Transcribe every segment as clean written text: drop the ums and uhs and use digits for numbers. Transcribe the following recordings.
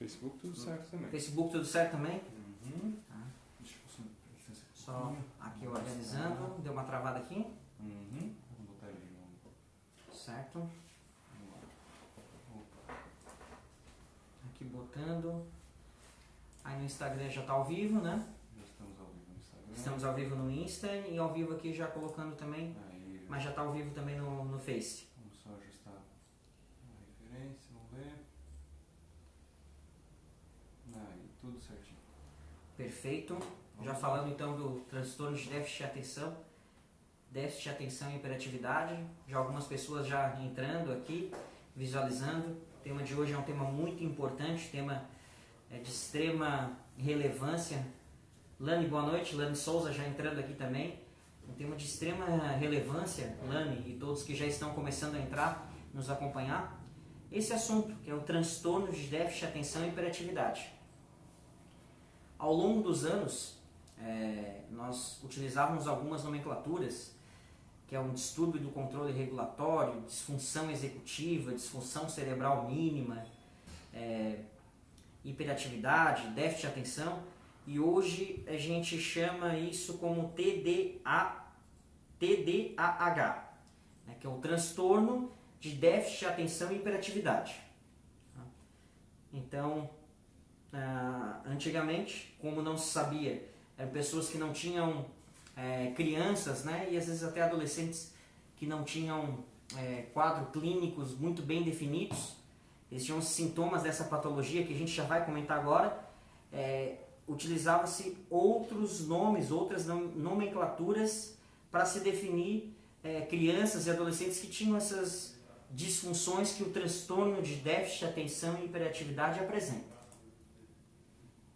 Facebook tudo certo também. Facebook tudo certo também? Uhum. Tá. Deixa eu Só aqui organizando, deu uma travada aqui. Uhum. Vou botar ele de novo. Certo. Vamos lá. Opa. Aqui botando. Aí no Instagram já está ao vivo, né? Já estamos ao vivo no Instagram. Estamos ao vivo no Insta e ao vivo aqui já colocando também, Aí, mas já está ao vivo também no Face. vamos só ajustar a referência, vamos ver. Aí, tudo certinho. Perfeito. Já falando então do transtorno de déficit de atenção e hiperatividade. Já algumas pessoas já entrando aqui, visualizando. O tema de hoje é um tema muito importante, tema de extrema relevância. Lani, boa noite. Lani Souza já entrando aqui também. Um tema de extrema relevância, Lani, e todos que já estão começando a entrar, nos acompanhar. Esse assunto, que é o transtorno de déficit de atenção e hiperatividade. Ao longo dos anos, nós utilizávamos algumas nomenclaturas, que é um distúrbio do controle regulatório, disfunção executiva, disfunção cerebral mínima, hiperatividade, déficit de atenção, e hoje a gente chama isso como TDAH, né, que é o transtorno de déficit de atenção e hiperatividade. Então, antigamente, como não se sabia, eram pessoas que não tinham crianças, né, e às vezes até adolescentes que não tinham quadros clínicos muito bem definidos. Eles tinham os sintomas dessa patologia que a gente já vai comentar agora. Utilizava-se outros nomes, outras nomenclaturas para se definir crianças e adolescentes que tinham essas disfunções que o transtorno de déficit de atenção e hiperatividade apresenta.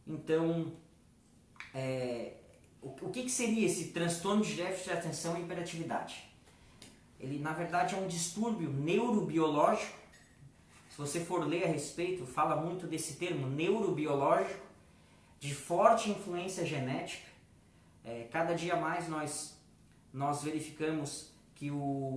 Então, o que seria esse transtorno de déficit de atenção e hiperatividade? Ele, na verdade, é um distúrbio neurobiológico. Se você for ler a respeito, fala muito desse termo, neurobiológico, de forte influência genética. Cada dia mais nós verificamos que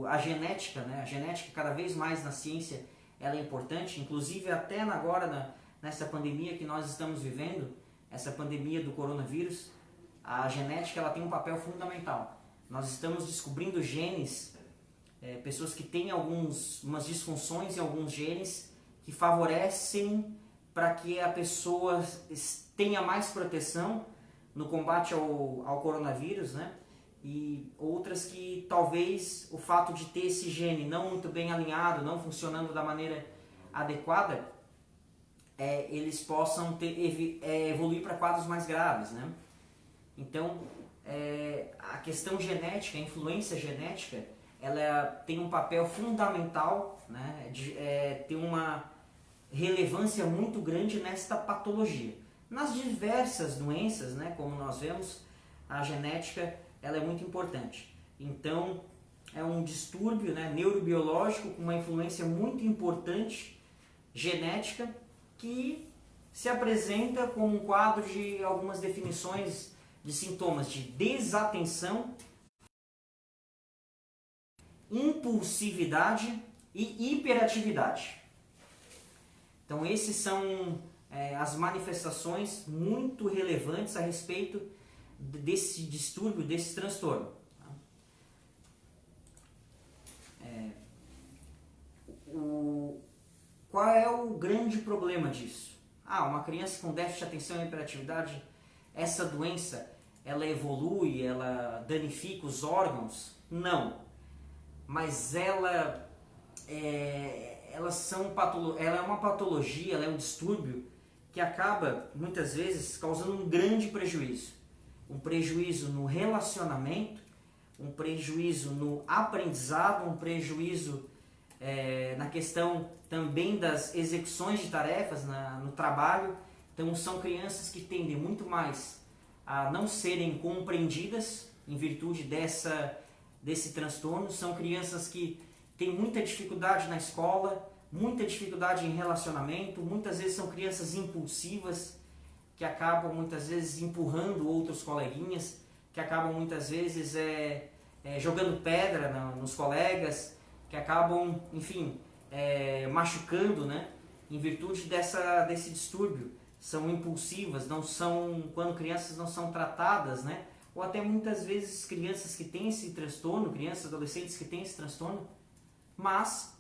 a genética, né, a genética cada vez mais na ciência, ela é importante, inclusive até agora nessa pandemia que nós estamos vivendo, essa pandemia do coronavírus, a genética ela tem um papel fundamental. Nós estamos descobrindo genes, pessoas que têm umas disfunções em alguns genes que favorecem para que a pessoa tenha mais proteção no combate ao coronavírus, né? E outras que talvez o fato de ter esse gene não muito bem alinhado, não funcionando da maneira adequada, eles possam evoluir para quadros mais graves, né? Então, a questão genética, a influência genética, ela tem um papel fundamental, né? Tem uma relevância muito grande nesta patologia. Nas diversas doenças, né, como nós vemos, a genética ela é muito importante. Então, é um distúrbio, né, neurobiológico com uma influência muito importante genética que se apresenta como um quadro de algumas definições de sintomas de desatenção, impulsividade e hiperatividade. Então, esses são as manifestações muito relevantes a respeito desse distúrbio, desse transtorno. Qual é o grande problema disso? Uma criança com déficit de atenção e hiperatividade, essa doença, ela evolui, ela danifica os órgãos? Não. Mas ela é uma patologia, ela é um distúrbio que acaba, muitas vezes, causando um grande prejuízo. Um prejuízo no relacionamento, um prejuízo no aprendizado, um prejuízo na questão também das execuções de tarefas no trabalho. Então, são crianças que tendem muito mais a não serem compreendidas em virtude desse transtorno. São crianças que têm muita dificuldade na escola, muita dificuldade em relacionamento, muitas vezes são crianças impulsivas, que acabam muitas vezes empurrando outros coleguinhas, que acabam muitas vezes jogando pedra nos colegas, que acabam, enfim, machucando, né? em virtude desse distúrbio. São impulsivas, não são, quando crianças não são tratadas, né? Ou até muitas vezes crianças que têm esse transtorno, crianças, adolescentes que têm esse transtorno, mas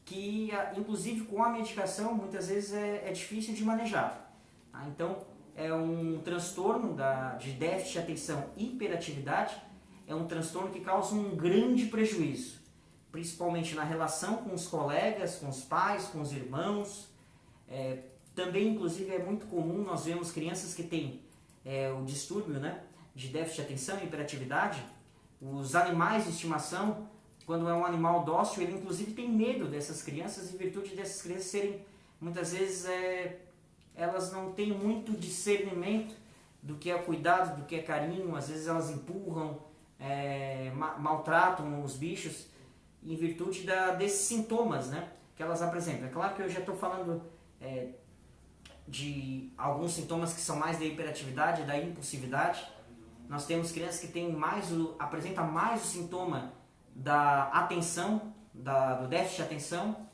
que, inclusive com a medicação, muitas vezes é difícil de manejar. Tá? Então, é um transtorno de déficit de atenção e hiperatividade, é um transtorno que causa um grande prejuízo, principalmente na relação com os colegas, com os pais, com os irmãos. Também, inclusive, é muito comum nós vemos crianças que têm o distúrbio, né, de déficit de atenção e hiperatividade. Os animais de estimação, quando é um animal dócil, ele inclusive tem medo dessas crianças, em virtude dessas crianças serem, muitas vezes, elas não têm muito discernimento do que é cuidado, do que é carinho. Às vezes elas empurram, maltratam os bichos, em virtude desses sintomas, né, que elas apresentam. É claro que eu já estou falando de alguns sintomas que são mais da hiperatividade, da impulsividade. Nós temos crianças que apresentam mais o sintoma da atenção, do déficit de atenção.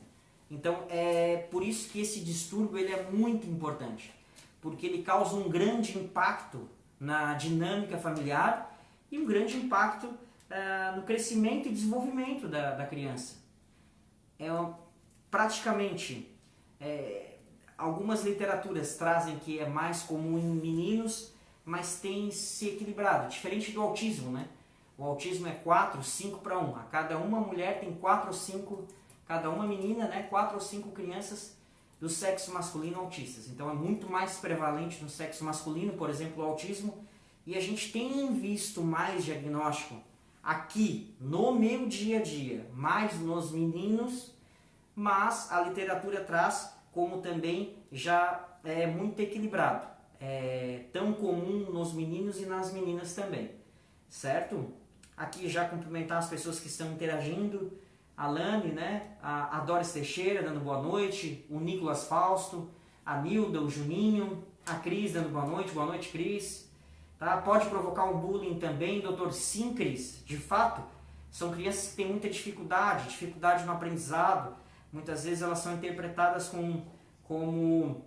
Então é por isso que esse distúrbio ele é muito importante, porque ele causa um grande impacto na dinâmica familiar e um grande impacto no crescimento e desenvolvimento da criança. Praticamente, algumas literaturas trazem que é mais comum em meninos, mas tem se equilibrado, diferente do autismo, né? O autismo é 4, 5 para 1. A cada uma mulher tem 4 ou 5, cada uma menina, né? 4 ou 5 crianças do sexo masculino autistas. Então é muito mais prevalente no sexo masculino, por exemplo, o autismo. E a gente tem visto mais diagnóstico aqui no meu dia a dia, mais nos meninos, mas a literatura traz como também já é muito equilibrado. É tão comum nos meninos e nas meninas também, certo? Aqui já cumprimentar as pessoas que estão interagindo, a Lani, né? A Doris Teixeira dando boa noite, o Nicolas Fausto, a Nilda, o Juninho, a Cris dando boa noite Cris. Tá? Pode provocar um bullying também, doutor? Sim, Cris, de fato, são crianças que têm muita dificuldade no aprendizado. Muitas vezes elas são interpretadas como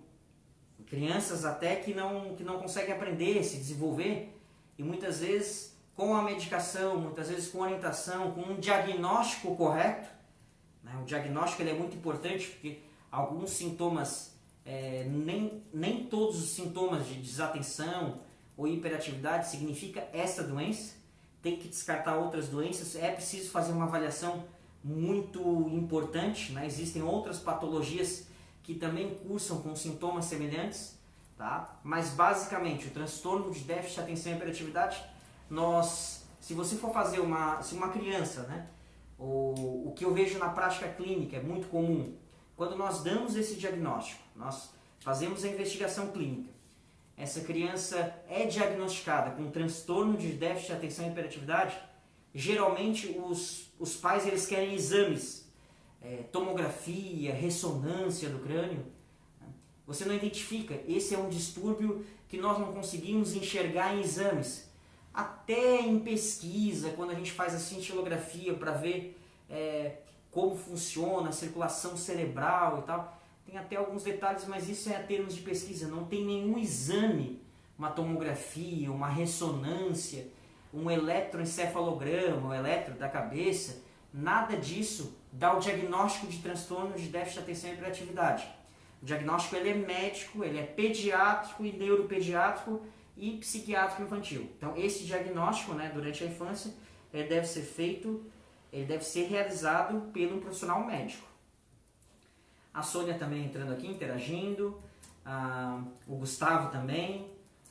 crianças até que não conseguem aprender, se desenvolver, e muitas vezes com a medicação, muitas vezes com orientação, com um diagnóstico correto, né? O diagnóstico ele é muito importante, porque alguns sintomas, nem todos os sintomas de desatenção ou hiperatividade significa essa doença, tem que descartar outras doenças, é preciso fazer uma avaliação muito importante, né? Existem outras patologias que também cursam com sintomas semelhantes, tá? Mas basicamente o transtorno de déficit de atenção e hiperatividade, se você for fazer se uma criança, né? O que eu vejo na prática clínica é muito comum, quando nós damos esse diagnóstico, nós fazemos a investigação clínica, essa criança é diagnosticada com transtorno de déficit de atenção e hiperatividade, geralmente os pais eles querem exames, tomografia, ressonância do crânio. Você não identifica, esse é um distúrbio que nós não conseguimos enxergar em exames. Até em pesquisa, quando a gente faz a cintilografia para ver como funciona a circulação cerebral e tal, tem até alguns detalhes, mas isso é a termos de pesquisa, não tem nenhum exame, uma tomografia, uma ressonância, um eletroencefalograma, o eletro da cabeça, nada disso dá o diagnóstico de transtorno de déficit de atenção e hiperatividade. O diagnóstico ele é médico, ele é pediátrico e neuropediátrico e psiquiátrico infantil. Então esse diagnóstico, né, durante a infância, ele deve ser feito, ele deve ser realizado pelo um profissional médico. A Sônia também entrando aqui, interagindo, o Gustavo também,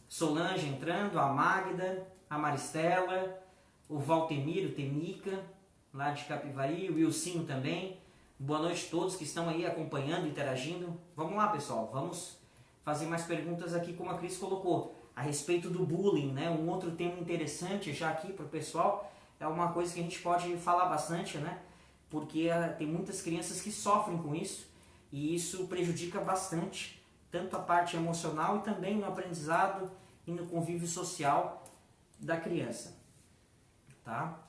Solange entrando, a Magda, a Maristela, o Valtemiro, o Temica, lá de Capivari, o Wilsinho também. Boa noite a todos que estão aí acompanhando, interagindo. Vamos lá, pessoal, vamos fazer mais perguntas aqui, como a Cris colocou, a respeito do bullying, né? Um outro tema interessante já aqui para o pessoal, é uma coisa que a gente pode falar bastante, né? Porque tem muitas crianças que sofrem com isso, e isso prejudica bastante, tanto a parte emocional e também no aprendizado e no convívio social da criança, tá?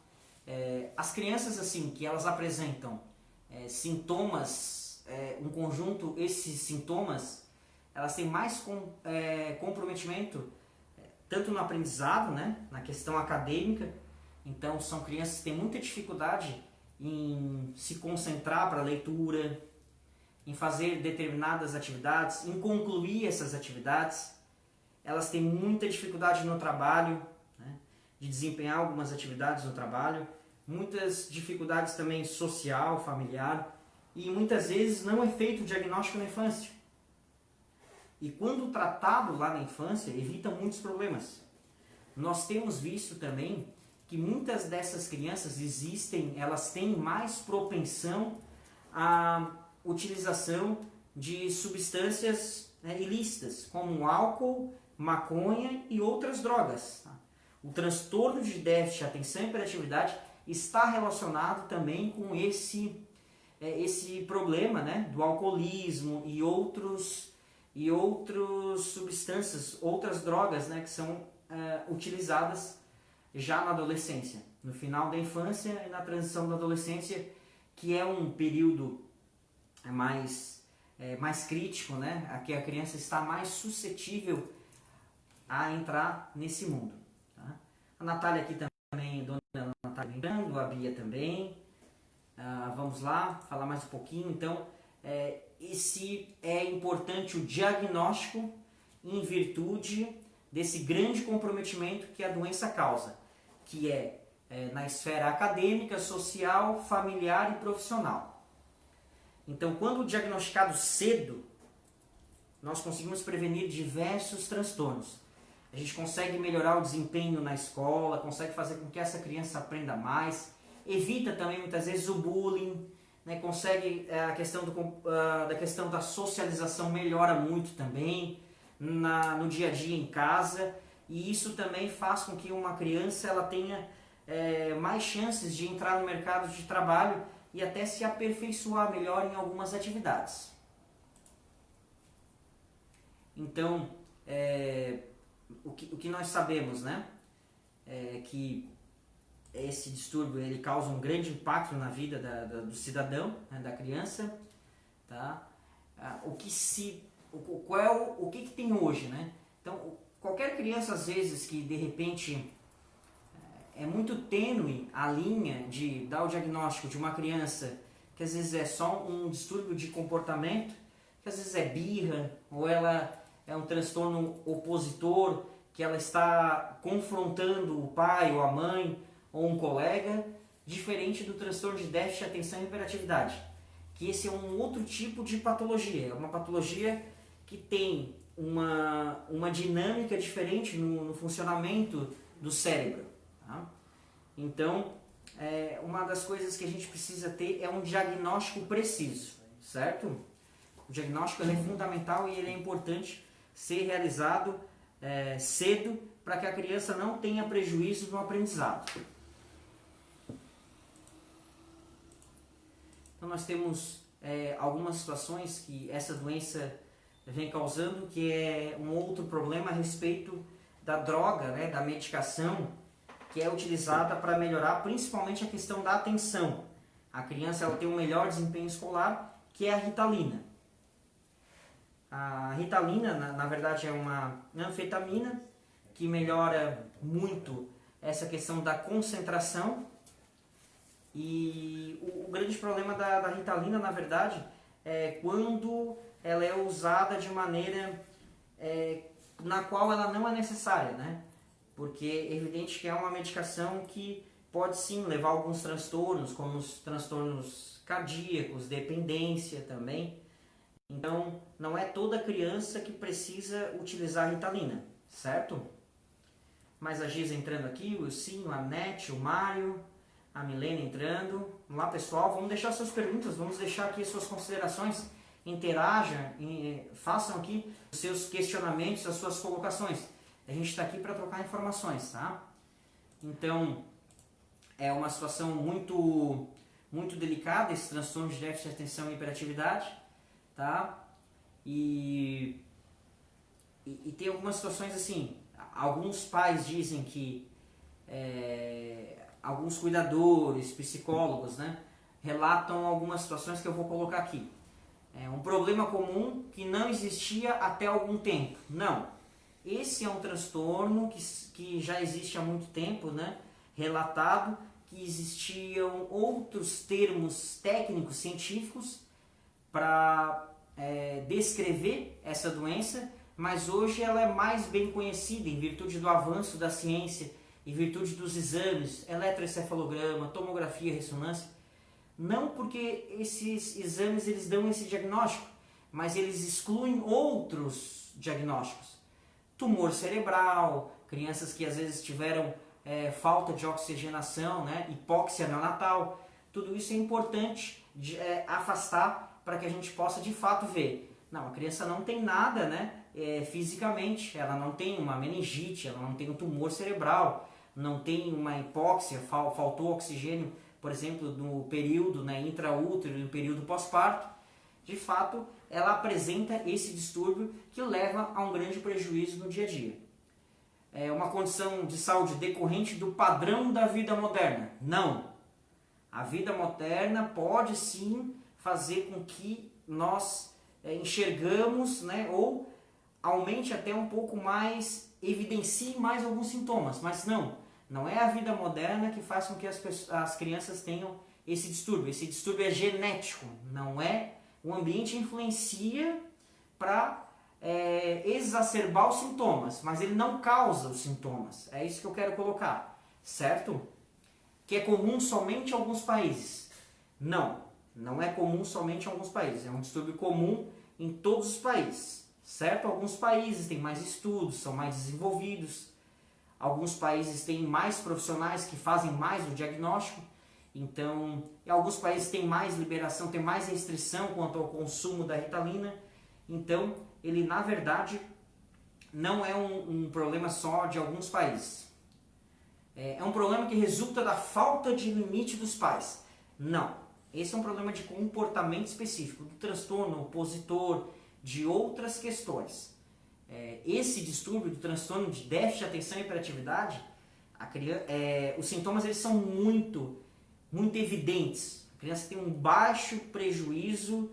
As crianças assim que elas apresentam sintomas um conjunto, esses sintomas, elas têm mais comprometimento tanto no aprendizado, né, na questão acadêmica. Então são crianças que têm muita dificuldade em se concentrar para a leitura, em fazer determinadas atividades, em concluir essas atividades. Elas têm muita dificuldade no trabalho, né, de desempenhar algumas atividades no trabalho, muitas dificuldades também social, familiar, e muitas vezes não é feito o diagnóstico na infância. E quando tratado lá na infância, evita muitos problemas. Nós temos visto também que muitas dessas crianças elas têm mais propensão à utilização de substâncias, né, ilícitas, como álcool, maconha e outras drogas. O transtorno de déficit de atenção e hiperatividade está relacionado também com esse problema, né, do alcoolismo e outras substâncias, outras drogas, né, que são utilizadas já na adolescência, no final da infância e na transição da adolescência, que é um período mais crítico, né, a que a criança está mais suscetível a entrar nesse mundo. Tá? A Natália aqui também, a dona Natália lembrando, a Bia também. Vamos lá, falar mais um pouquinho. Então, esse é importante o diagnóstico em virtude desse grande comprometimento que a doença causa, que é na esfera acadêmica, social, familiar e profissional. Então, quando diagnosticado cedo, nós conseguimos prevenir diversos transtornos. A gente consegue melhorar o desempenho na escola, consegue fazer com que essa criança aprenda mais, evita também muitas vezes o bullying, né? Consegue a questão da questão da socialização melhora muito também no dia a dia em casa, e isso também faz com que uma criança ela tenha mais chances de entrar no mercado de trabalho e até se aperfeiçoar melhor em algumas atividades. Então, o que nós sabemos, né, é que esse distúrbio ele causa um grande impacto na vida do cidadão, né, da criança, tá? O que tem hoje, né? Então, qualquer criança às vezes que de repente é muito tênue a linha de dar o diagnóstico de uma criança que às vezes é só um distúrbio de comportamento, que às vezes é birra, ou ela é um transtorno opositor, que ela está confrontando o pai ou a mãe ou um colega, diferente do transtorno de déficit de atenção e hiperatividade, que esse é um outro tipo de patologia, é uma patologia que tem uma dinâmica diferente no funcionamento do cérebro. Tá? Então, uma das coisas que a gente precisa ter é um diagnóstico preciso, certo? O diagnóstico ele é fundamental e ele é importante ser realizado cedo para que a criança não tenha prejuízo no aprendizado. Então nós temos algumas situações que essa doença vem causando, que é um outro problema a respeito da droga, né, da medicação que é utilizada para melhorar principalmente a questão da atenção. A criança ela tem um melhor desempenho escolar, que é a Ritalina. A Ritalina, na verdade, é uma anfetamina que melhora muito essa questão da concentração. E o grande problema da Ritalina, na verdade, é quando ela é usada de maneira na qual ela não é necessária, né? Porque é evidente que é uma medicação que pode sim levar a alguns transtornos, como os transtornos cardíacos, dependência também. Então, não é toda criança que precisa utilizar a Ritalina, certo? Mas a Giza entrando aqui, o Sim, a Nete, o Mário, a Milena entrando. Vamos lá, pessoal, vamos deixar suas perguntas, vamos deixar aqui suas considerações, interajam, façam aqui os seus questionamentos, as suas colocações. A gente está aqui para trocar informações, tá? Então, é uma situação muito, muito delicada esse transtorno de déficit de atenção e hiperatividade, tá? E tem algumas situações assim, alguns pais dizem que alguns cuidadores, psicólogos, né, relatam algumas situações que eu vou colocar aqui. é um problema comum que não existia até algum tempo. Não. Esse é um transtorno que já existe há muito tempo, né? Relatado, que existiam outros termos técnicos, científicos, para descrever essa doença, mas hoje ela é mais bem conhecida em virtude do avanço da ciência, em virtude dos exames, eletroencefalograma, tomografia, ressonância. Não porque esses exames eles dão esse diagnóstico, mas eles excluem outros diagnósticos. Tumor cerebral, crianças que às vezes tiveram falta de oxigenação, né, hipóxia neonatal. Tudo isso é importante afastar para que a gente possa de fato ver. Não, a criança não tem nada, né, fisicamente, ela não tem uma meningite, ela não tem um tumor cerebral, não tem uma hipóxia, faltou oxigênio, por exemplo, no período, né, intraútero, no período pós-parto. De fato, ela apresenta esse distúrbio que leva a um grande prejuízo no dia a dia. É uma condição de saúde decorrente do padrão da vida moderna? Não. A vida moderna pode sim fazer com que nós enxergamos, né, ou aumente até um pouco mais, evidencie mais alguns sintomas, mas não é a vida moderna que faz com que as crianças tenham esse distúrbio. Esse distúrbio é genético, não é o ambiente influencia para exacerbar os sintomas, mas ele não causa os sintomas. É isso que eu quero colocar, certo? Que é comum somente em alguns países. Não é comum somente em alguns países. É um distúrbio comum em todos os países, certo? Alguns países têm mais estudos, são mais desenvolvidos. Alguns países têm mais profissionais que fazem mais o diagnóstico. Então, alguns países têm mais liberação, têm mais restrição quanto ao consumo da Ritalina. Então, ele na verdade não é um problema só de alguns países. É um problema que resulta da falta de limite dos pais. Não. Esse é um problema de comportamento específico, do transtorno opositor, de outras questões. Esse distúrbio do transtorno de déficit de atenção e hiperatividade, os sintomas eles são muito evidentes. A criança tem um baixo prejuízo,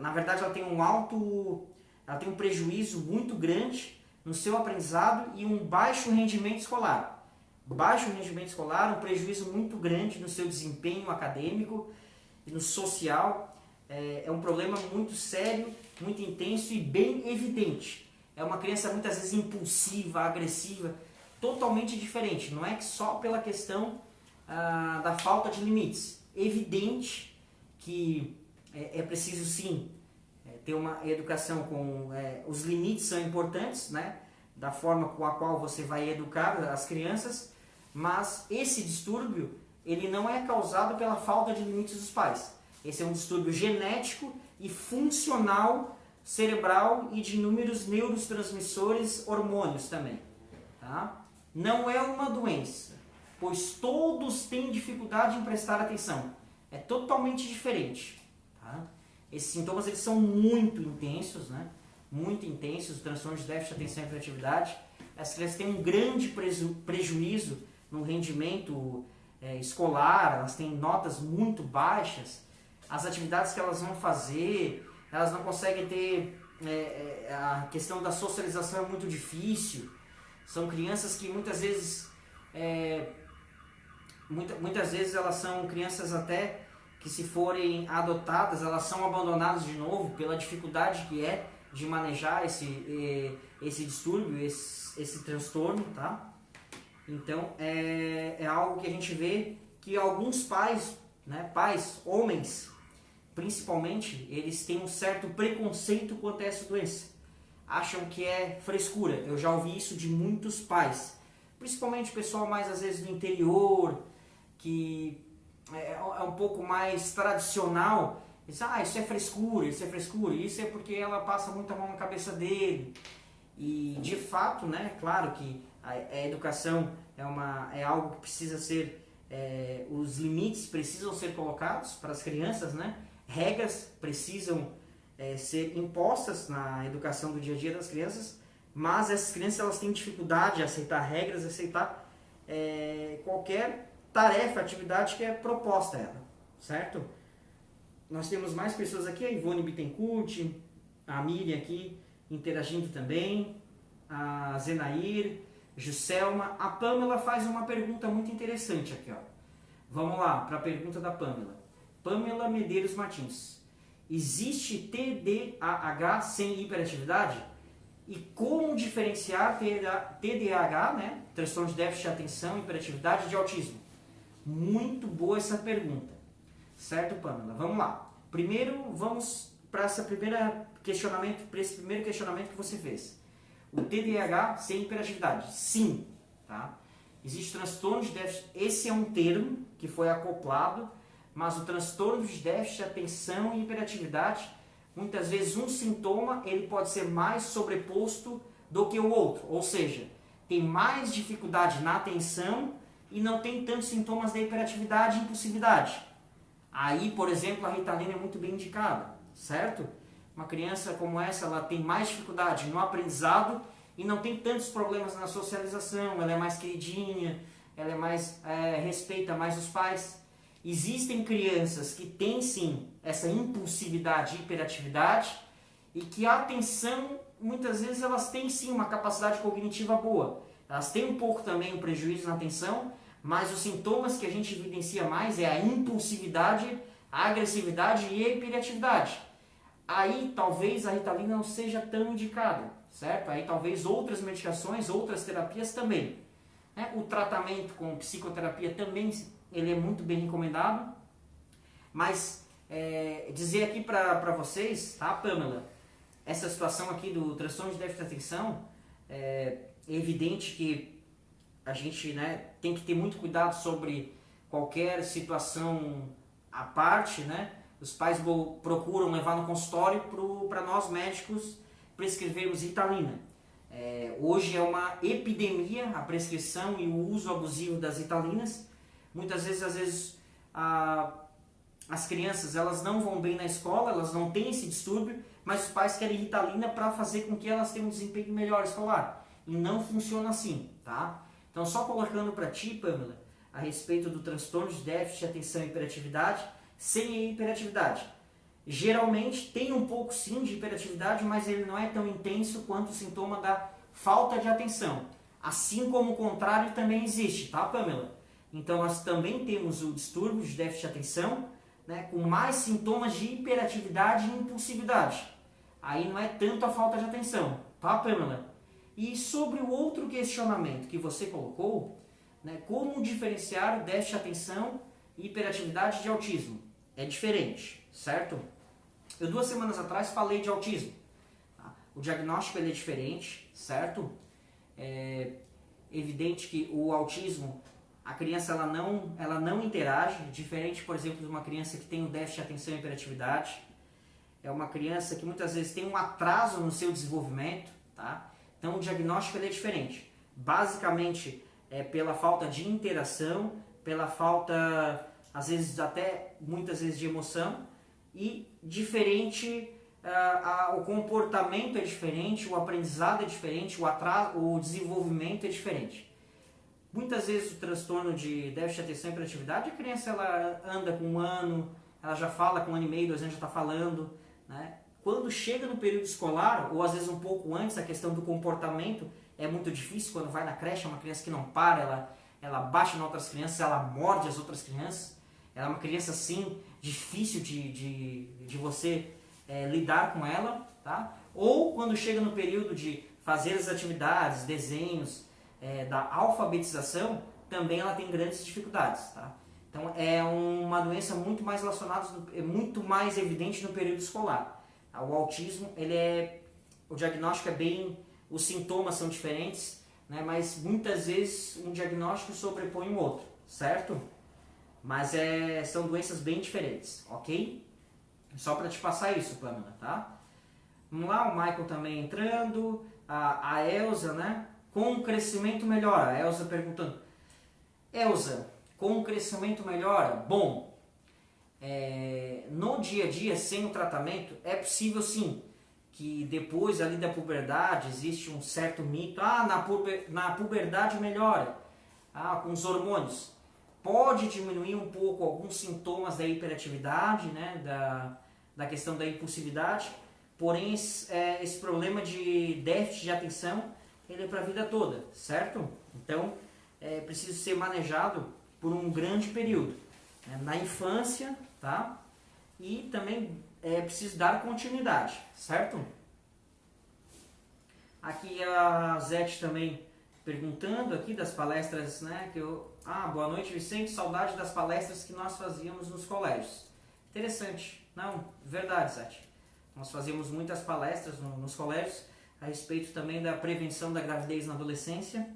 na verdade ela tem um prejuízo muito grande no seu aprendizado e um baixo rendimento escolar. Baixo rendimento escolar, um prejuízo muito grande no seu desempenho acadêmico e no social. É um problema muito sério, muito intenso e bem evidente. É uma criança muitas vezes impulsiva, agressiva, totalmente diferente. Não é que só pela questão da falta de limites. Evidente que é preciso sim ter uma educação com... os limites são importantes, né? Da forma com a qual você vai educar as crianças, mas esse distúrbio ele não é causado pela falta de limites dos pais. Esse é um distúrbio genético e funcional cerebral e de inúmeros neurotransmissores, hormônios também. Tá? Não é uma doença, pois todos têm dificuldade em prestar atenção. É totalmente diferente. Tá? Esses sintomas eles são muito intensos, né? Muito intensos, o transtorno de déficit de atenção e hiperatividade. As crianças têm um grande prejuízo no rendimento escolar, elas têm notas muito baixas, as atividades que elas vão fazer, elas não conseguem ter, a questão da socialização é muito difícil, são crianças que muitas vezes, muitas vezes elas são crianças até que se forem adotadas, elas são abandonadas de novo pela dificuldade que é de manejar esse distúrbio, esse transtorno, tá? Então, é algo que a gente vê que alguns pais, né, pais, homens, principalmente, eles têm um certo preconceito quanto a essa doença. Acham que é frescura. Eu já ouvi isso de muitos pais. Principalmente o pessoal mais, às vezes, do interior, que é um pouco mais tradicional. Diz, isso é frescura, isso é porque ela passa muita mão na cabeça dele. E, de fato, né, claro que a educação é algo que precisa ser, os limites precisam ser colocados para as crianças, né? Regras precisam ser impostas na educação do dia a dia das crianças, mas essas crianças elas têm dificuldade de aceitar regras, aceitar qualquer tarefa, atividade que é proposta a ela, certo? nós temos mais pessoas aqui, a Ivone Bittencourt, a Miriam aqui interagindo também, a Zenair, Juscelma. A Pamela faz uma pergunta muito interessante aqui, ó. Vamos lá para a pergunta da Pamela. Pamela Medeiros Martins. Existe TDAH sem hiperatividade? E como diferenciar TDAH, né, transtorno de déficit de atenção e hiperatividade, de autismo? Muito boa essa pergunta. Certo, Pamela? Vamos lá. Primeiro, vamos para esse primeiro questionamento que você fez. O TDAH sem hiperatividade. Sim, tá? Existe transtorno de déficit, esse é um termo que foi acoplado, mas o transtorno de déficit de atenção e hiperatividade, muitas vezes um sintoma ele pode ser mais sobreposto do que o outro, ou seja, tem mais dificuldade na atenção e não tem tantos sintomas da hiperatividade e impulsividade. Aí, por exemplo, a Ritalina é muito bem indicada, certo? Uma criança como essa, ela tem mais dificuldade no aprendizado e não tem tantos problemas na socialização, ela é mais queridinha, ela é mais respeita mais os pais. Existem crianças que têm sim essa impulsividade e hiperatividade e que a atenção, muitas vezes elas têm sim uma capacidade cognitiva boa. Elas têm um pouco também um prejuízo na atenção, mas os sintomas que a gente evidencia mais é a impulsividade, a agressividade e a hiperatividade. Aí talvez a Ritalina não seja tão indicada, certo? Aí talvez outras medicações, outras terapias também. O tratamento com psicoterapia também ele é muito bem recomendado, mas dizer aqui para vocês, tá, Pamela, essa situação aqui do transtorno de déficit de atenção, é evidente que a gente, né, tem que ter muito cuidado sobre qualquer situação à parte, né? Os pais procuram levar no consultório para nós médicos prescrevermos Ritalina. Hoje é uma epidemia a prescrição e o uso abusivo das Ritalinas. Muitas vezes, as crianças elas não vão bem na escola, elas não têm esse distúrbio, mas os pais querem Ritalina para fazer com que elas tenham um desempenho melhor escolar. E não funciona assim, tá? Então, só colocando para ti, Pamela, a respeito do transtorno de déficit de atenção e hiperatividade, sem a hiperatividade. Geralmente tem um pouco sim de hiperatividade, mas ele não é tão intenso quanto o sintoma da falta de atenção. Assim como o contrário também existe, tá, Pamela? Então nós também temos o distúrbio de déficit de atenção, né, com mais sintomas de hiperatividade e impulsividade. Aí não é tanto a falta de atenção, tá, Pamela? E sobre o outro questionamento que você colocou, né, como diferenciar o déficit de atenção e hiperatividade de autismo? É diferente, certo? Eu 2 semanas atrás falei de autismo. Tá? O diagnóstico ele é diferente, certo? É evidente que o autismo, a criança ela não interage, diferente, por exemplo, de uma criança que tem um déficit de atenção e hiperatividade. É uma criança que muitas vezes tem um atraso no seu desenvolvimento, tá? Então o diagnóstico ele é diferente. Basicamente é pela falta de interação, pela falta, às vezes até muitas vezes de emoção, e diferente, o comportamento é diferente, o aprendizado é diferente, o desenvolvimento é diferente. Muitas vezes o transtorno de déficit de atenção e hiperatividade, a criança ela anda com 1 ano, ela já fala com 1 ano e meio, 2 anos já está falando, né? Quando chega no período escolar, ou às vezes um pouco antes, a questão do comportamento é muito difícil. Quando vai na creche, é uma criança que não para, ela bate em outras crianças, ela morde as outras crianças. Ela é uma criança, assim, difícil de você lidar com ela, tá? Ou quando chega no período de fazer as atividades, desenhos, da alfabetização, também ela tem grandes dificuldades, tá? Então é uma doença muito mais relacionada, muito mais evidente no período escolar. O autismo, o diagnóstico é bem, os sintomas são diferentes, né? Mas muitas vezes um diagnóstico sobrepõe o outro, certo? Mas são doenças bem diferentes, ok? Só para te passar isso, Pamela, tá? Vamos lá, o Michael também entrando, a Elza, né? Com o crescimento melhora, a Elza perguntando. Elza, com o crescimento melhora? Bom, no dia a dia, sem o tratamento, é possível sim, que depois ali da puberdade existe um certo mito, na puberdade melhora, com os hormônios. pode diminuir um pouco alguns sintomas da hiperatividade, né, da questão da impulsividade, porém esse problema de déficit de atenção ele é para a vida toda, certo? Então é preciso ser manejado por um grande período, né, na infância, tá? E também é preciso dar continuidade, certo? Aqui a Zete também perguntando aqui das palestras, né, boa noite, Vicente, saudade das palestras que nós fazíamos nos colégios. Interessante. Não, verdade, Zete. Nós fazíamos muitas palestras nos colégios a respeito também da prevenção da gravidez na adolescência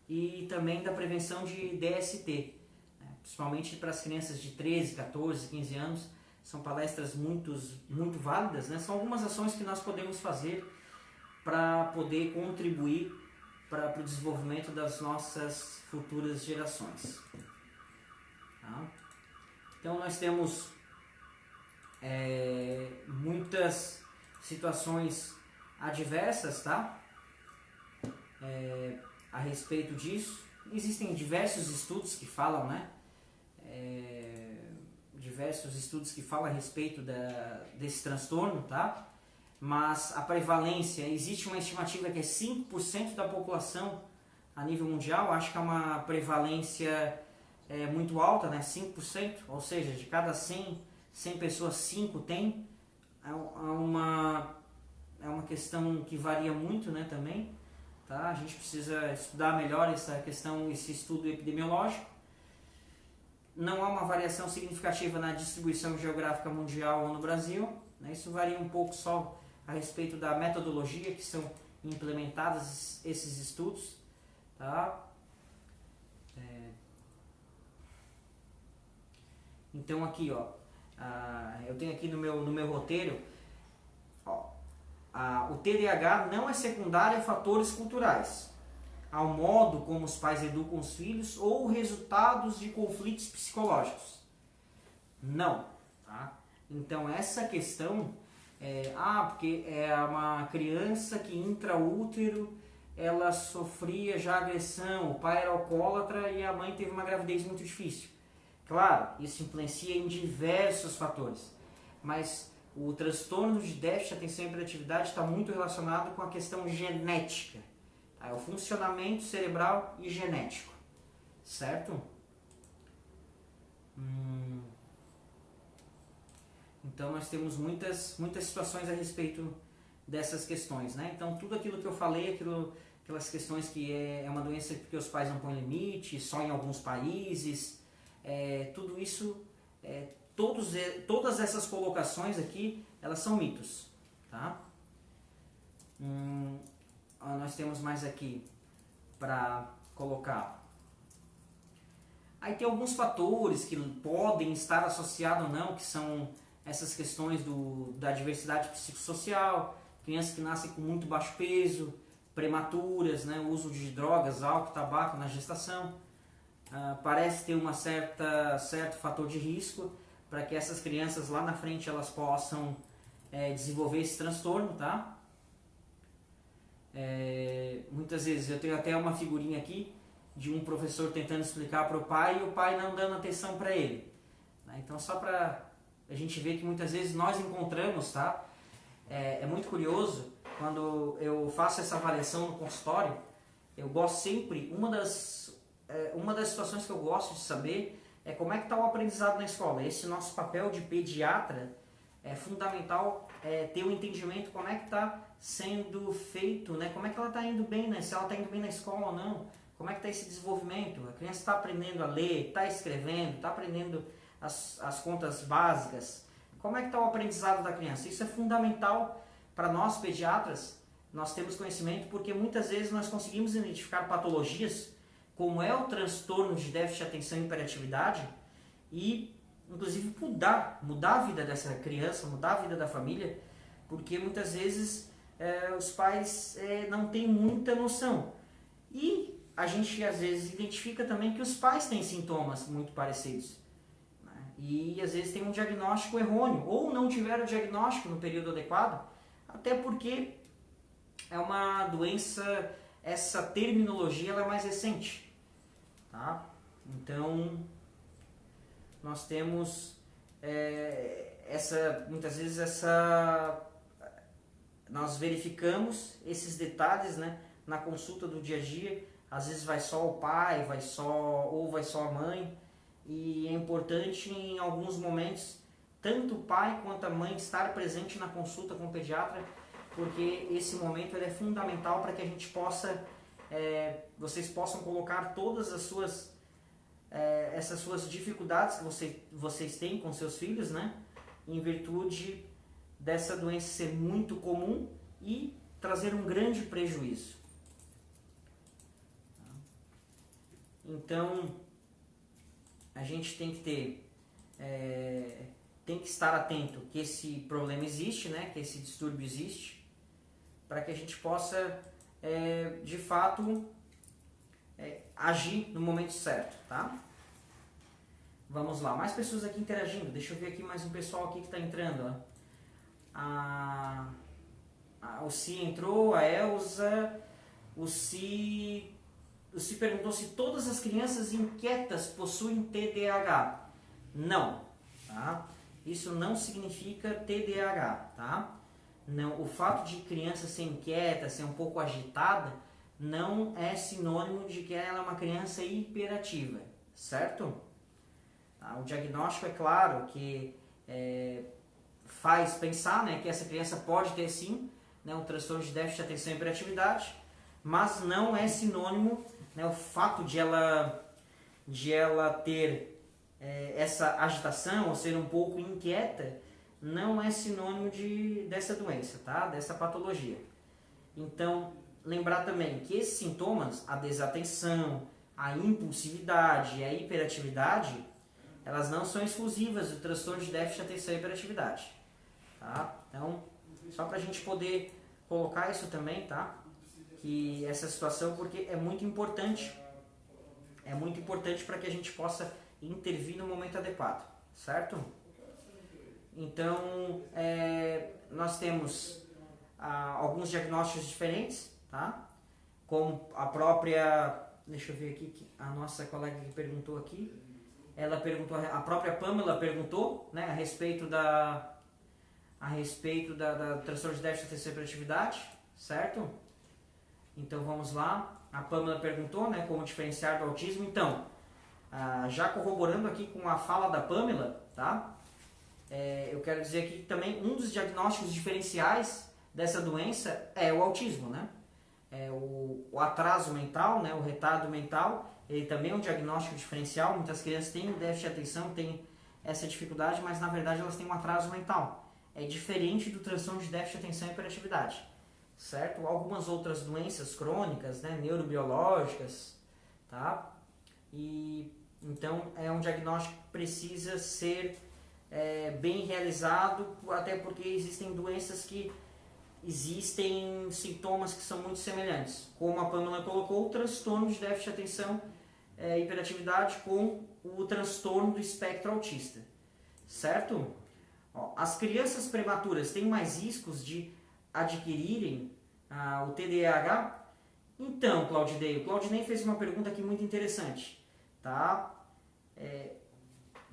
e também da prevenção de DST, né, principalmente para as crianças de 13, 14, 15 anos. São palestras muito válidas, né? São algumas ações que nós podemos fazer para poder contribuir para o desenvolvimento das nossas futuras gerações. Tá? Então nós temos muitas situações adversas, tá? A respeito disso. Existem diversos estudos que falam, né? Diversos estudos que falam a respeito desse transtorno, tá? Mas a prevalência, existe uma estimativa que é 5% da população a nível mundial, acho que é uma prevalência muito alta, né? 5%, ou seja, de cada 100 pessoas, 5 tem. É uma questão que varia muito, né, também, tá? A gente precisa estudar melhor essa questão, esse estudo epidemiológico. Não há uma variação significativa na distribuição geográfica mundial ou no Brasil, né? Isso varia um pouco só a respeito da metodologia que são implementados esses estudos, tá? Então aqui, ó, eu tenho aqui no meu roteiro, ó, o TDAH não é secundário a fatores culturais, ao modo como os pais educam os filhos ou resultados de conflitos psicológicos. Não, tá? Então essa questão porque é uma criança que intraútero ela sofria já agressão, o pai era alcoólatra e a mãe teve uma gravidez muito difícil. Claro, isso influencia em diversos fatores, mas o transtorno de déficit de atenção e hiperatividade está muito relacionado com a questão genética, tá? O funcionamento cerebral e genético, certo? Então nós temos muitas situações a respeito dessas questões, né? Então tudo aquilo que eu falei, aquelas questões que é uma doença porque os pais não põem limite, só em alguns países, tudo isso, todas essas colocações aqui, elas são mitos, tá? Nós temos mais aqui para colocar. Aí tem alguns fatores que podem estar associados ou não, que são essas questões da diversidade psicossocial, crianças que nascem com muito baixo peso, prematuras, né, o uso de drogas, álcool, tabaco na gestação. Parece ter certo fator de risco para que essas crianças lá na frente elas possam desenvolver esse transtorno, tá? Muitas vezes eu tenho até uma figurinha aqui de um professor tentando explicar para o pai e o pai não dando atenção para ele, né? Então só para a gente ver que muitas vezes nós encontramos, tá? É muito curioso, quando eu faço essa avaliação no consultório, eu gosto sempre, uma das situações que eu gosto de saber é como é que está o aprendizado na escola. Esse nosso papel de pediatra é fundamental, ter um entendimento como é que está sendo feito, né? Como é que ela está indo bem, né? Se ela está indo bem na escola ou não, como é que está esse desenvolvimento, a criança está aprendendo a ler, está escrevendo, está aprendendo as contas básicas, como é que está o aprendizado da criança. Isso é fundamental para nós pediatras, nós temos conhecimento porque muitas vezes nós conseguimos identificar patologias como é o transtorno de déficit de atenção e hiperatividade e inclusive mudar a vida dessa criança, mudar a vida da família, porque muitas vezes os pais não têm muita noção. E a gente às vezes identifica também que os pais têm sintomas muito parecidos, né? E às vezes tem um diagnóstico errôneo, ou não tiveram o diagnóstico no período adequado, até porque é uma doença, essa terminologia ela é mais recente, tá? Então nós temos muitas vezes nós verificamos esses detalhes, né, na consulta do dia a dia. Às vezes vai só o pai, vai só a mãe, e é importante em alguns momentos tanto o pai quanto a mãe estar presente na consulta com o pediatra, porque esse momento ele é fundamental para que a gente possa, vocês possam colocar todas as suas essas suas dificuldades que vocês têm com seus filhos, né, em virtude dessa doença ser muito comum e trazer um grande prejuízo. Então, a gente tem que tem que estar atento que esse problema existe, né, que esse distúrbio existe, para que a gente possa, de fato, agir no momento certo, tá? Vamos lá, mais pessoas aqui interagindo. Deixa eu ver aqui mais um pessoal aqui que está entrando, ó. O Si entrou, a Elza, o Si perguntou se todas as crianças inquietas possuem TDAH. Não, tá? Isso não significa TDAH, tá? Não, o fato de criança ser inquieta, ser um pouco agitada, não é sinônimo de que ela é uma criança hiperativa, certo? O diagnóstico é claro que faz pensar, né, que essa criança pode ter sim, né, um transtorno de déficit de atenção e hiperatividade, mas não é sinônimo, né, o fato de ela ter essa agitação ou ser um pouco inquieta não é sinônimo dessa doença, tá? Dessa patologia. Então, lembrar também que esses sintomas, a desatenção, a impulsividade e a hiperatividade, elas não são exclusivas do transtorno de déficit de atenção e hiperatividade, tá? Então, só para a gente poder colocar isso também, tá? Que essa situação, porque é muito importante para que a gente possa intervir no momento adequado, certo? Então, nós temos alguns diagnósticos diferentes, tá? Como a própria, deixa eu ver aqui, a nossa colega que perguntou aqui, ela perguntou, a própria Pamela perguntou, né, a respeito da transtorno de déficit de atenção e hiperatividade, certo? Então vamos lá, a Pamela perguntou, né, como diferenciar do autismo. Então, já corroborando aqui com a fala da Pamela, tá? Eu quero dizer aqui que também um dos diagnósticos diferenciais dessa doença é o autismo, né? O atraso mental, né, o retardo mental, ele também é um diagnóstico diferencial. Muitas crianças têm déficit de atenção, têm essa dificuldade, mas na verdade elas têm um atraso mental. É diferente do transtorno de déficit de atenção e hiperatividade, certo? Algumas outras doenças crônicas, né, neurobiológicas, tá? E então é um diagnóstico que precisa ser bem realizado, até porque existem doenças que existem sintomas que são muito semelhantes, como a Pamela colocou, o transtorno de déficit de atenção e hiperatividade com o transtorno do espectro autista, certo? As crianças prematuras têm mais riscos de adquirirem o TDAH? Então, o Claudinei fez uma pergunta aqui muito interessante, tá?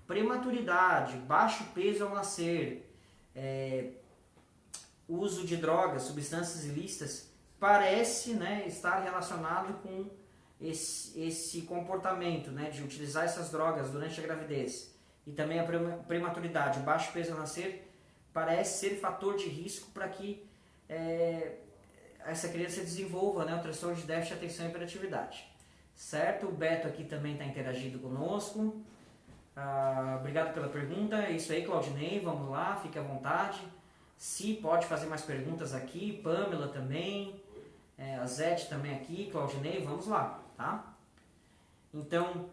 Prematuridade, baixo peso ao nascer, uso de drogas, substâncias ilícitas, parece, né, estar relacionado com esse comportamento, né, de utilizar essas drogas durante a gravidez. E também a prematuridade, o baixo peso ao nascer, parece ser fator de risco para que essa criança desenvolva, né, o transtorno de déficit de atenção e hiperatividade. Certo? O Beto aqui também está interagindo conosco. Obrigado pela pergunta. É isso aí, Claudinei. Vamos lá, fique à vontade. Si pode fazer mais perguntas aqui. Pamela também. A Zete também aqui. Claudinei, vamos lá, tá? Então,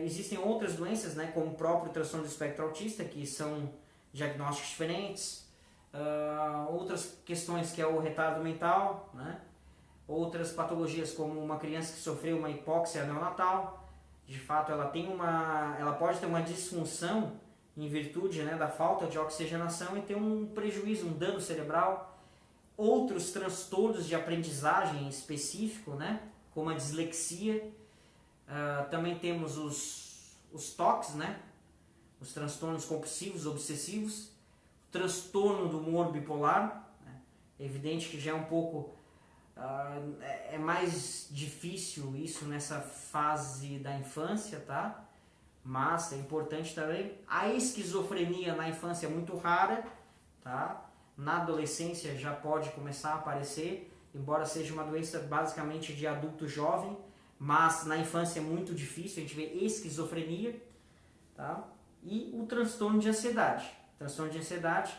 existem outras doenças, né, como o próprio transtorno do espectro autista, que são diagnósticos diferentes. Outras questões que é o retardo mental, né? Outras patologias como uma criança que sofreu uma hipóxia neonatal, de fato ela pode ter uma disfunção em virtude, né, da falta de oxigenação e ter um prejuízo, um dano cerebral. Outros transtornos de aprendizagem específico, né, como a dislexia. Também temos os TOCs, né, os transtornos compulsivos, obsessivos, o transtorno do humor bipolar, né? É evidente que já é um pouco, é mais difícil isso nessa fase da infância, tá? Mas é importante também. A esquizofrenia na infância é muito rara, tá? Na adolescência já pode começar a aparecer, embora seja uma doença basicamente de adulto jovem, mas na infância é muito difícil, a gente vê esquizofrenia, tá? E o transtorno de ansiedade. O transtorno de ansiedade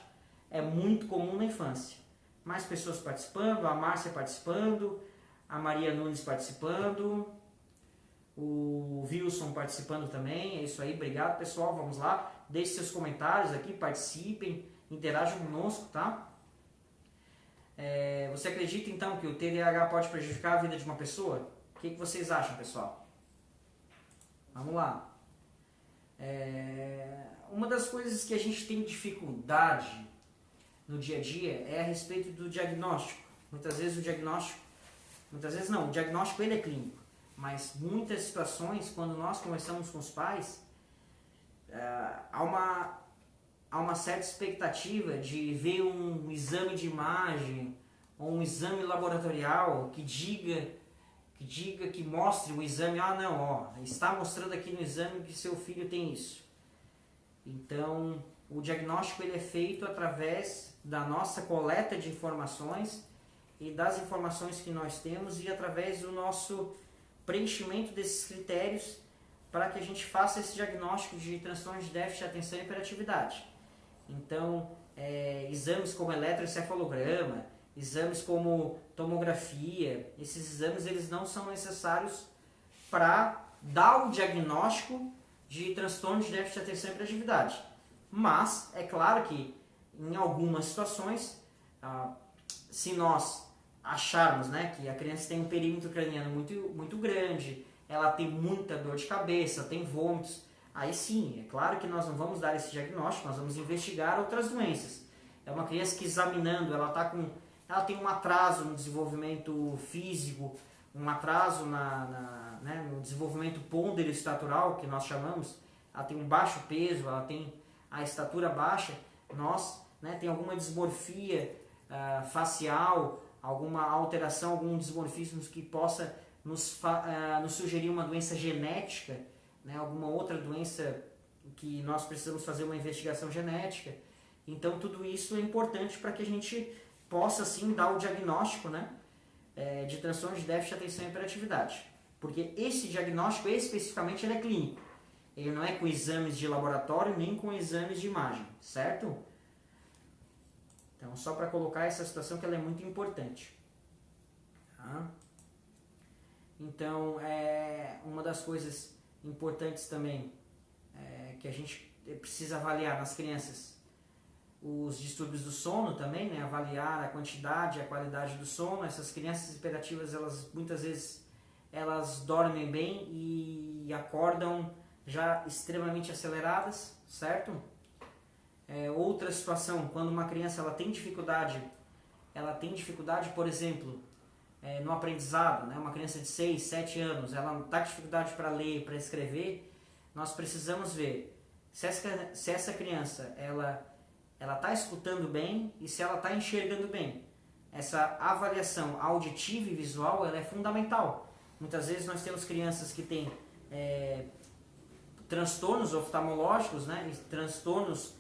é muito comum na infância. Mais pessoas participando, a Márcia participando, a Maria Nunes participando, o Wilson participando também. É isso aí, obrigado pessoal, vamos lá. Deixe seus comentários aqui, participem, interajam conosco, tá? Você acredita então que o TDAH pode prejudicar a vida de uma pessoa? O que vocês acham, pessoal? Vamos lá. Uma das coisas que a gente tem dificuldade no dia a dia é a respeito do diagnóstico. Muitas vezes o diagnóstico ele é clínico, mas muitas situações, quando nós conversamos com os pais, há uma certa expectativa de ver um exame de imagem ou um exame laboratorial que mostre o exame, está mostrando aqui no exame que seu filho tem isso. Então, o diagnóstico ele é feito através da nossa coleta de informações e das informações que nós temos e através do nosso preenchimento desses critérios para que a gente faça esse diagnóstico de transtorno de déficit de atenção e hiperatividade. Então, exames como eletroencefalograma, exames como tomografia, esses exames eles não são necessários para dar o diagnóstico de transtorno de déficit de atenção e hiperatividade. Mas, é claro que em algumas situações, se nós acharmos, né, que a criança tem um perímetro craniano muito, muito grande, ela tem muita dor de cabeça, tem vômitos, aí sim, é claro que nós não vamos dar esse diagnóstico, nós vamos investigar outras doenças. É uma criança que examinando, ela tem um atraso no desenvolvimento físico, um atraso no desenvolvimento ponderoestatural, que nós chamamos, ela tem um baixo peso, ela tem a estatura baixa, tem alguma dismorfia facial, alguma alteração, algum dismorfismo que possa nos sugerir uma doença genética, né, alguma outra doença que nós precisamos fazer uma investigação genética. Então tudo isso é importante para que a gente possa sim dar o diagnóstico, né, de transtorno de déficit de atenção e hiperatividade. Porque esse diagnóstico especificamente ele é clínico. Ele não é com exames de laboratório nem com exames de imagem, certo? Então, só para colocar essa situação que ela é muito importante. Tá? Então, uma das coisas importantes também que a gente precisa avaliar nas crianças, os distúrbios do sono também, né? Avaliar a quantidade e a qualidade do sono. Essas crianças hiperativas, muitas vezes, elas dormem bem e acordam já extremamente aceleradas, certo? Outra situação, quando uma criança ela tem dificuldade, por exemplo, no aprendizado, né? Uma criança de 6, 7 anos, ela está com dificuldade para ler, para escrever, nós precisamos ver se essa criança ela está escutando bem e se ela está enxergando bem. Essa avaliação auditiva e visual ela é fundamental. Muitas vezes nós temos crianças que têm transtornos oftalmológicos, né? Transtornos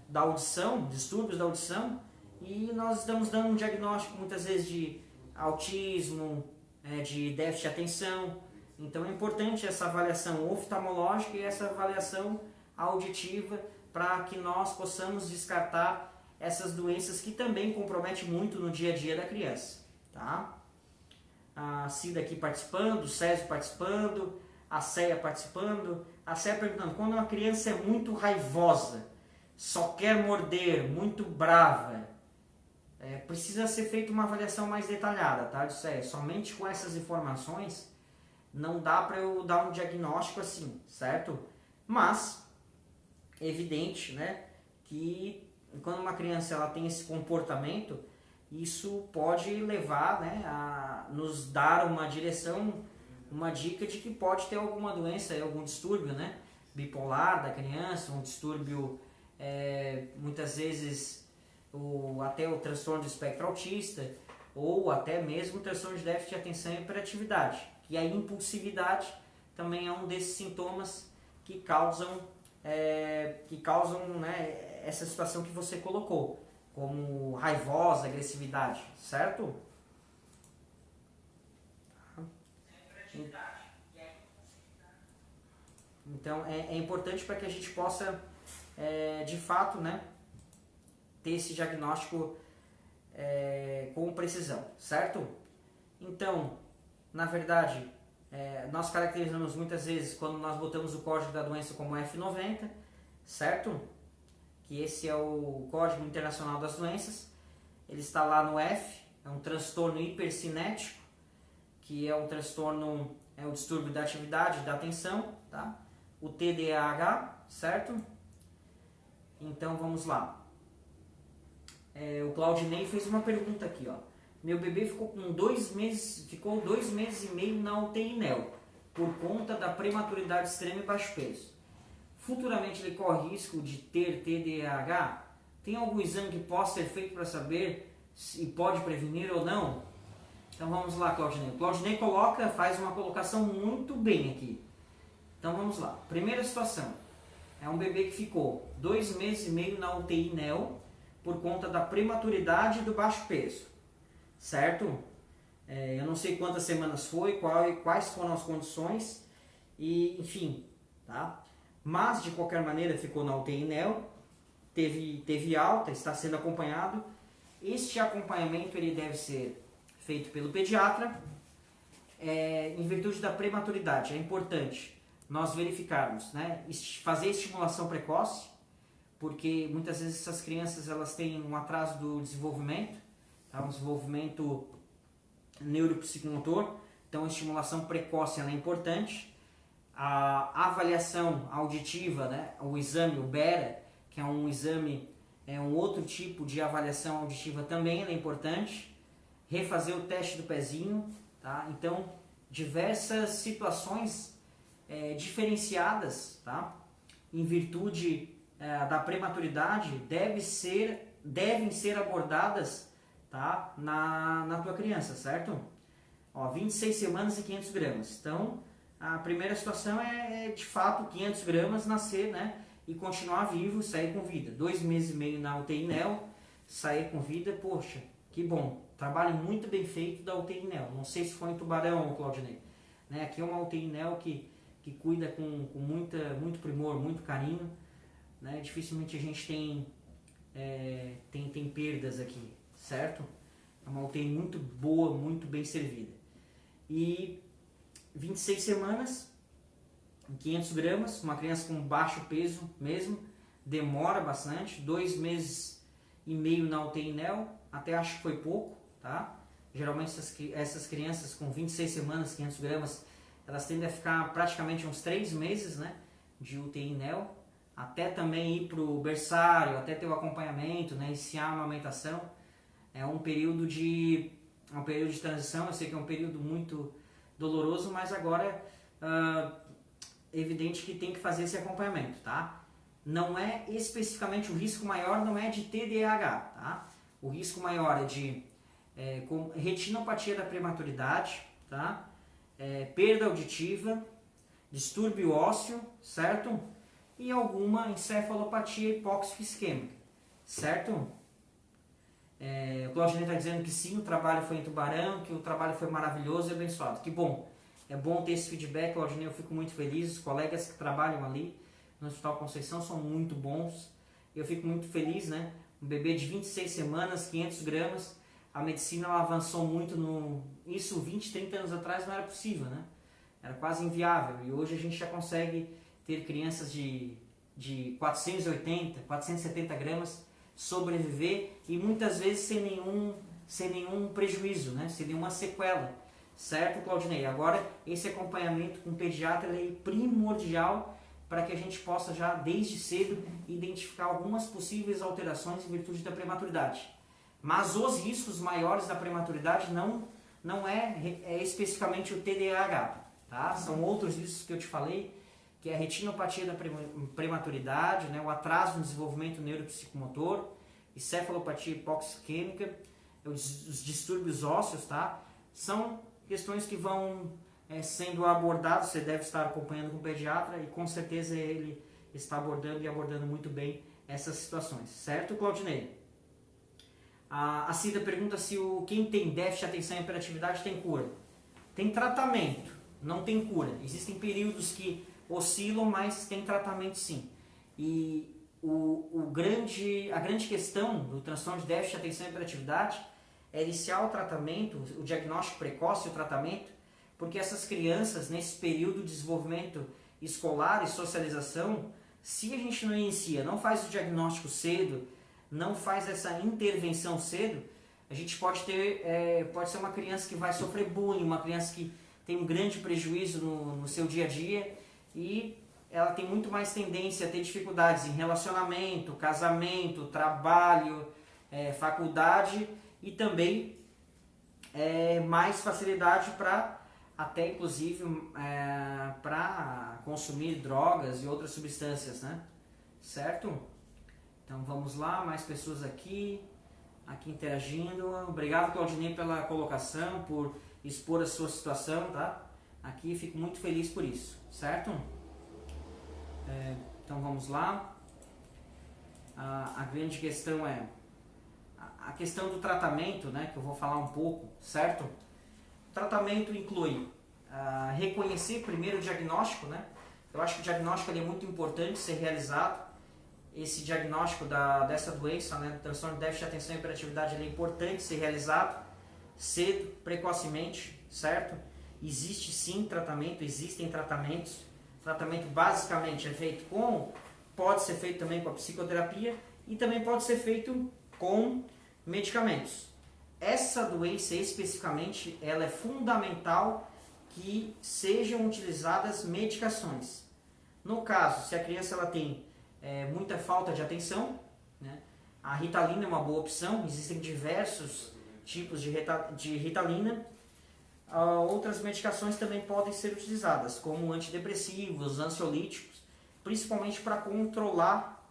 da audição, distúrbios da audição, e nós estamos dando um diagnóstico muitas vezes de autismo, de déficit de atenção. Então é importante essa avaliação oftalmológica e essa avaliação auditiva para que nós possamos descartar essas doenças que também comprometem muito no dia a dia da criança. Tá? A Cida aqui participando, o Césio participando, a Céia participando. A Céia perguntando, quando uma criança é muito raivosa, só quer morder, muito brava, precisa ser feita uma avaliação mais detalhada, tá? Somente com essas informações não dá para eu dar um diagnóstico assim, certo? Mas é evidente, né, que quando uma criança ela tem esse comportamento, isso pode levar, né, a nos dar uma direção, uma dica de que pode ter alguma doença, algum distúrbio, né? bipolar da criança, um distúrbio, muitas vezes, até o transtorno do espectro autista, ou até mesmo o transtorno de déficit de atenção e hiperatividade. E a impulsividade também é um desses sintomas que causam, né, essa situação que você colocou, como raivosa, agressividade, certo? Então é importante para que a gente possa, de fato, né, ter esse diagnóstico com precisão, certo? Então, na verdade, nós caracterizamos muitas vezes quando nós botamos o código da doença como F90, certo? Que esse é o Código Internacional das Doenças. Ele está lá no F, é um transtorno hipercinético, que é um transtorno, é um distúrbio da atividade, da atenção, tá? O TDAH, certo? Então vamos lá. O Claudinei fez uma pergunta aqui, ó. Meu bebê ficou 2 meses e meio na UTI NEO, por conta da prematuridade extrema e baixo peso. Futuramente ele corre risco de ter TDAH? Tem algum exame que possa ser feito para saber se pode prevenir ou não? Então vamos lá, Claudinei. O Claudinei faz uma colocação muito bem aqui. Então vamos lá. Primeira situação. É um bebê que ficou 2 meses e meio na UTI NEO por conta da prematuridade e do baixo peso. Certo? Eu não sei quantas semanas foi, quais foram as condições, e enfim, tá? Mas de qualquer maneira ficou na UTI NEO, teve alta, está sendo acompanhado. Este acompanhamento ele deve ser feito pelo pediatra, em virtude da prematuridade. É importante nós verificarmos, né? Fazer estimulação precoce, porque muitas vezes essas crianças elas têm um atraso do desenvolvimento, tá? Um desenvolvimento neuropsicomotor, então a estimulação precoce ela é importante. A avaliação auditiva, né? O exame, o BERA, que é um exame, um outro tipo de avaliação auditiva também é importante. Refazer o teste do pezinho, tá? Então diversas situações diferenciadas, tá? Em virtude da prematuridade devem ser abordadas, tá? na tua criança, certo? 26 semanas e 500 gramas. Então, a primeira situação é de fato 500 gramas nascer, né? E continuar vivo, sair com vida. 2 meses e meio na UTI NEO, sair com vida, poxa, que bom. Trabalho muito bem feito da UTI NEO. Não sei se foi em Tubarão, Claudinei. Né? Aqui é uma UTI NEO que cuida com muito primor, muito carinho. Né? Dificilmente a gente tem perdas aqui, certo? É uma UTI muito boa, muito bem servida. E 26 semanas, 500 gramas, uma criança com baixo peso mesmo, demora bastante, 2 meses e meio na UTI NEO, até acho que foi pouco, tá? Geralmente essas crianças com 26 semanas, 500 gramas, elas tendem a ficar praticamente uns 3 meses, né, de UTI NEO, até também ir para o berçário, até ter o acompanhamento, né, iniciar a amamentação. É um período de transição. Eu sei que é um período muito doloroso, mas agora é evidente que tem que fazer esse acompanhamento, tá? Não é especificamente o risco maior, não é de TDAH, tá? O risco maior é de com retinopatia da prematuridade, tá? Perda auditiva, distúrbio ósseo, certo? E alguma encefalopatia hipóxico isquêmica, certo? O Claudinei está dizendo que sim, o trabalho foi em Tubarão, que o trabalho foi maravilhoso e abençoado. Que bom! É bom ter esse feedback, Claudinei, eu fico muito feliz. Os colegas que trabalham ali no Hospital Conceição são muito bons. Eu fico muito feliz, né? Um bebê de 26 semanas, 500 gramas. A medicina ela avançou muito Isso 20, 30 anos atrás não era possível, né? Era quase inviável. E hoje a gente já consegue ter crianças de 480, 470 gramas sobreviver e muitas vezes sem nenhum prejuízo, né? Sem nenhuma sequela, certo, Claudinei? Agora, esse acompanhamento com o pediatra é primordial para que a gente possa já desde cedo identificar algumas possíveis alterações em virtude da prematuridade. Mas os riscos maiores da prematuridade não é especificamente o TDAH, tá? São outros riscos que eu te falei que é a retinopatia da prematuridade, né, o atraso no desenvolvimento neuropsicomotor, encefalopatia hipoxquêmica, os distúrbios ósseos, tá? São questões que vão sendo abordadas, você deve estar acompanhando com o pediatra e com certeza ele está abordando e abordando muito bem essas situações, certo, Claudinei? A Cida pergunta se quem tem déficit de atenção e hiperatividade tem cura. Tem tratamento, não tem cura. Existem períodos que oscilam, mas tem tratamento sim. E a grande questão do transtorno de déficit de atenção e hiperatividade é iniciar o tratamento, o diagnóstico precoce e o tratamento, porque essas crianças, nesse período de desenvolvimento escolar e socialização, se a gente não inicia, não faz o diagnóstico cedo, não faz essa intervenção cedo, a gente pode ser uma criança que vai sofrer bullying, uma criança que tem um grande prejuízo no seu dia a dia e ela tem muito mais tendência a ter dificuldades em relacionamento, casamento, trabalho, faculdade e também mais facilidade para até inclusive para consumir drogas e outras substâncias, né? Certo? Então vamos lá, mais pessoas aqui interagindo. Obrigado, Claudinei, pela colocação, por expor a sua situação, tá? Aqui fico muito feliz por isso, certo? Então vamos lá. A grande questão é a questão do tratamento, né? Que eu vou falar um pouco, certo? O tratamento inclui reconhecer primeiro o diagnóstico, né? Eu acho que o diagnóstico é muito importante ser realizado. Esse diagnóstico dessa doença, né, do transtorno de déficit de atenção e hiperatividade, é importante ser realizado cedo, precocemente, certo? Existe sim tratamento, existem tratamentos. O tratamento basicamente pode ser feito também com a psicoterapia e também pode ser feito com medicamentos. Essa doença especificamente, ela é fundamental que sejam utilizadas medicações. No caso, se a criança ela tem muita falta de atenção, né? A Ritalina é uma boa opção, existem diversos tipos de Ritalina. Outras medicações também podem ser utilizadas, como antidepressivos, ansiolíticos, principalmente para controlar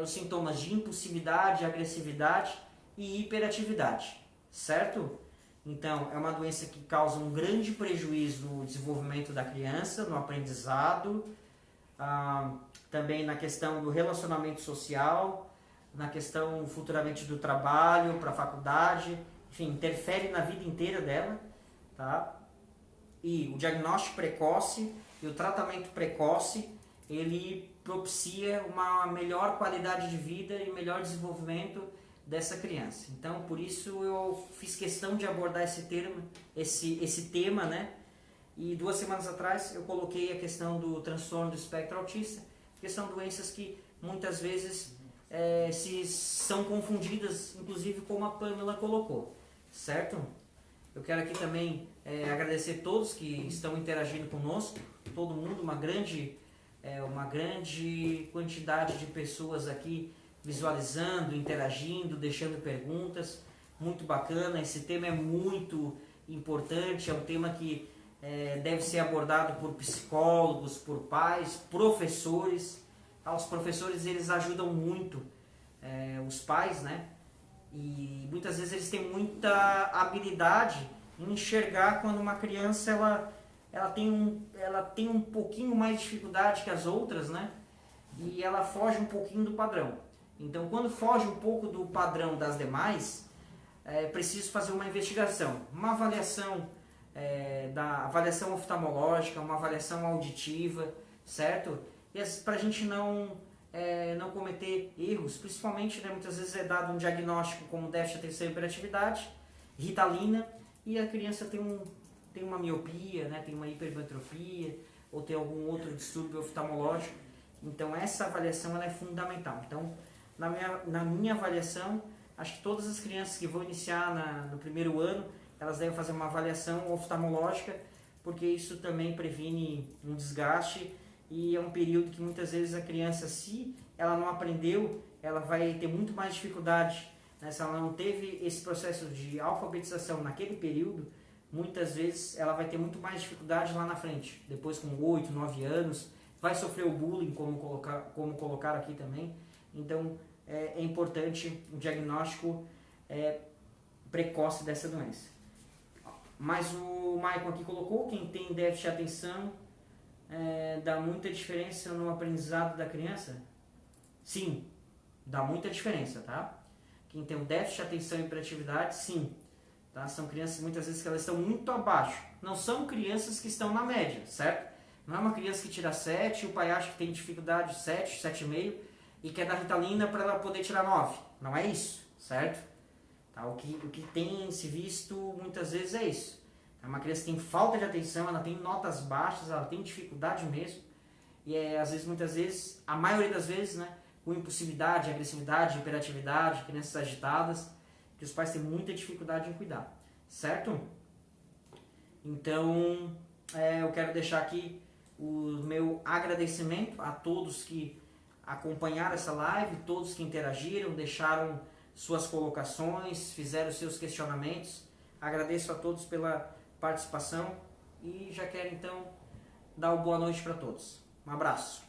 os sintomas de impulsividade, agressividade e hiperatividade, certo? Então, é uma doença que causa um grande prejuízo no desenvolvimento da criança, no aprendizado, também na questão do relacionamento social, na questão futuramente do trabalho, para a faculdade, enfim, interfere na vida inteira dela, tá? E o diagnóstico precoce e o tratamento precoce, ele propicia uma melhor qualidade de vida e melhor desenvolvimento dessa criança. Então, por isso eu fiz questão de abordar esse tema, né? E 2 semanas atrás eu coloquei a questão do transtorno do espectro autista, que são doenças que muitas vezes são confundidas, inclusive como a Pamela colocou, certo? Eu quero aqui também agradecer todos que estão interagindo conosco, todo mundo, uma grande quantidade de pessoas aqui visualizando, interagindo, deixando perguntas, muito bacana. Esse tema é muito importante, é um tema que deve ser abordado por psicólogos, por pais, professores. Os professores, eles ajudam muito os pais, né? E muitas vezes eles têm muita habilidade em enxergar quando uma criança ela tem um pouquinho mais de dificuldade que as outras, né? E ela foge um pouquinho do padrão. Então, quando foge um pouco do padrão das demais, é preciso fazer uma investigação, uma avaliação, da avaliação oftalmológica, uma avaliação auditiva, certo? E para a gente não cometer erros, principalmente, né, muitas vezes é dado um diagnóstico como déficit de atenção e hiperatividade, Ritalina, e a criança tem uma miopia, né, tem uma hipermetropia, ou tem algum outro distúrbio oftalmológico. Então essa avaliação ela é fundamental. Então, na minha avaliação, acho que todas as crianças que vão iniciar no primeiro ano, elas devem fazer uma avaliação oftalmológica, porque isso também previne um desgaste e é um período que muitas vezes a criança, se ela não aprendeu, ela vai ter muito mais dificuldade, né? Se ela não teve esse processo de alfabetização naquele período, muitas vezes ela vai ter muito mais dificuldade lá na frente, depois com 8, 9 anos, vai sofrer o bullying, como colocaram aqui também. Então é importante o diagnóstico precoce dessa doença. Mas o Maicon aqui colocou, quem tem déficit de atenção dá muita diferença no aprendizado da criança? Sim, dá muita diferença, tá? Quem tem um déficit de atenção e hiperatividade, sim. Tá? São crianças muitas vezes que elas estão muito abaixo. Não são crianças que estão na média, certo? Não é uma criança que tira 7 e o pai acha que tem dificuldade de 7, 7,5 e quer dar Ritalina para ela poder tirar 9. Não é isso, certo? Tá? O que tem se visto muitas vezes é isso. É uma criança que tem falta de atenção, ela tem notas baixas, ela tem dificuldade mesmo. E às vezes, muitas vezes, a maioria das vezes, né, com impulsividade, agressividade, hiperatividade, crianças agitadas, que os pais têm muita dificuldade em cuidar, certo? Então, eu quero deixar aqui o meu agradecimento a todos que acompanharam essa live, todos que interagiram, deixaram suas colocações, fizeram seus questionamentos. Agradeço a todos pela participação e já quero então dar uma boa noite para todos. Um abraço.